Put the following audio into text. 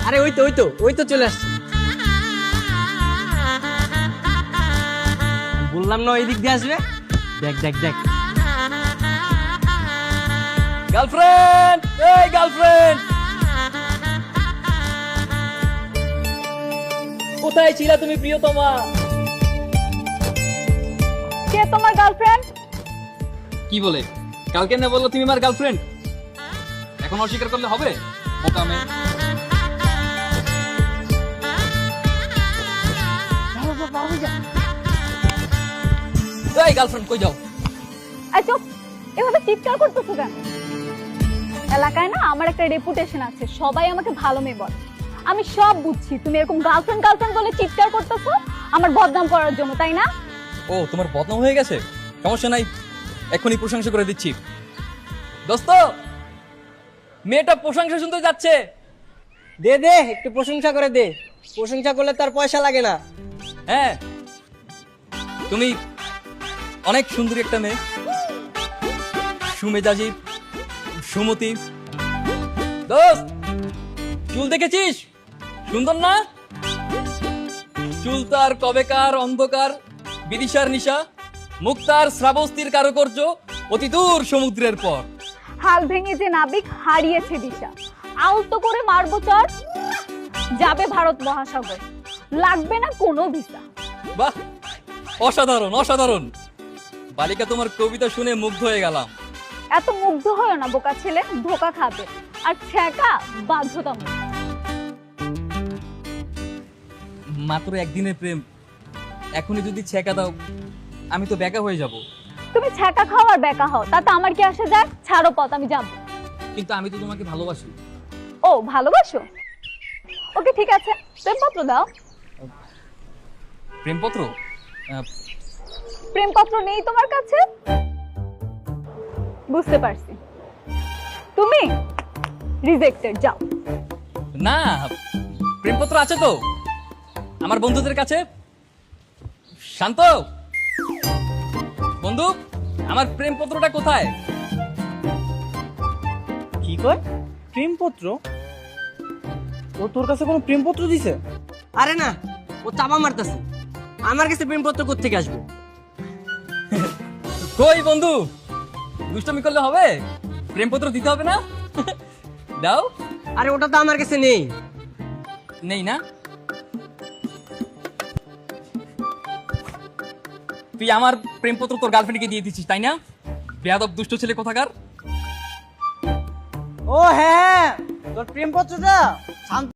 আরে ওই তো চলে আসছি। বললাম না এই দিক দিয়ে আসবে। দেখ দেখ দেখ, গার্লফ্রেন্ড, এই গার্লফ্রেন্ড, কোথায় ছিলা তুমি প্রিয়তমা? কে তোমার গার্লফ্রেন্ড? কি বলে কালকে না বললো তুমি আমার গার্লফ্রেন্ড, এখন অস্বীকার করলে হবে? বোকা মেয়ে। এই গার্লফ্রেন্ড কই যাও? এই চুপ, এভাবে চিৎকার করতেছো কেন? এলাকায় না আমার একটা রেপুটেশন আছে, সবাই আমাকে ভালো মেয়ে বলে। আমি সব বুঝছি, তুমি এরকম গার্লফ্রেন্ড গার্লফ্রেন্ড বলে চিৎকার করতেছো আমার বদনাম করার জন্য, তাই না? ও তোমার বদনাম হয়ে গেছে, সমস্যা নাই, এখনই প্রশংসা করে দিচ্ছি। দোস্ত, মেয়েটা প্রশংসা শুনতে যাচ্ছে। দে দে, একটু প্রশংসা করে দে। প্রশংসা করলে তার পয়সা লাগে না। হ্যাঁ, তুমি অনেক সুন্দরী একটা মেয়ে, সুমেজাজি, সুমতি। দোস্ত, চুল দেখেছিস? সুন্দর না? চুল তার কবেকার অন্ধকার বিদিশার নিশা, মুক্তার শ্রাবস্তির কারুকার্য অতি দূর সমুদ্রের পর। হাল ভেঙে যে নাবিক হারিয়েছে দিশা, আলতো করে মারবো চর, যাবে ভারত মহাসাগর, লাগবে না কোনো ভিসা। বাহ, অসাধারণ অসাধারণ। বালিকা, তোমার কবিতা শুনে মুগ্ধ হয়ে গেলাম। এত মুগ্ধ হয় না বোকা ছেলে, ধোকা খাবে, আর ছেঁকা বাধ্যতামূলক। মাত্র একদিনের প্রেম, এখনই যদি ছেঁকা দাও আমি তো বেকা হয়ে যাব। তুমি ছেঁকা খাও আর বেকা হও, তাতে আমার কি আসে যায়? ছাড়ো পথ, আমি যাব। কিন্তু আমি তো তোমাকে ভালোবাসি। ও ভালোবাসো? ওকে ঠিক আছে, প্রেমপত্র দাও। প্রেমপত্র? প্রেমপত্র নেই তোমার কাছে? বুঝতে পারছি, তুমি রিজেক্টেড, যাও। না, প্রেমপত্র আছে তো আমার বন্ধুদের কাছে। শান্ত বন্ধু, আমার প্রেমপত্রটা কোথায়? কি কয়? প্রেমপত্র? ও তোর কাছে কোনো প্রেমপত্র দিছে? আরে না, ও চাপা মারতেছে। আমার কাছে প্রেমপত্র কোত্থেকে আসবে? কই বন্ধু, দুষ্টমি করলে হবে? প্রেমপত্র দিতে হবে না? দাও। আরে ওটা তো আমার কাছে নেই। নেই না? তুই আমার প্রেমপত্র তোর গার্লফ্রেন্ডকে দিয়ে দিচ্ছিস তাই না? বেয়াদব দুষ্ট ছেলে কোথাকার। ও হ্যাঁ, তোর প্রেমপত্রটা শান্ত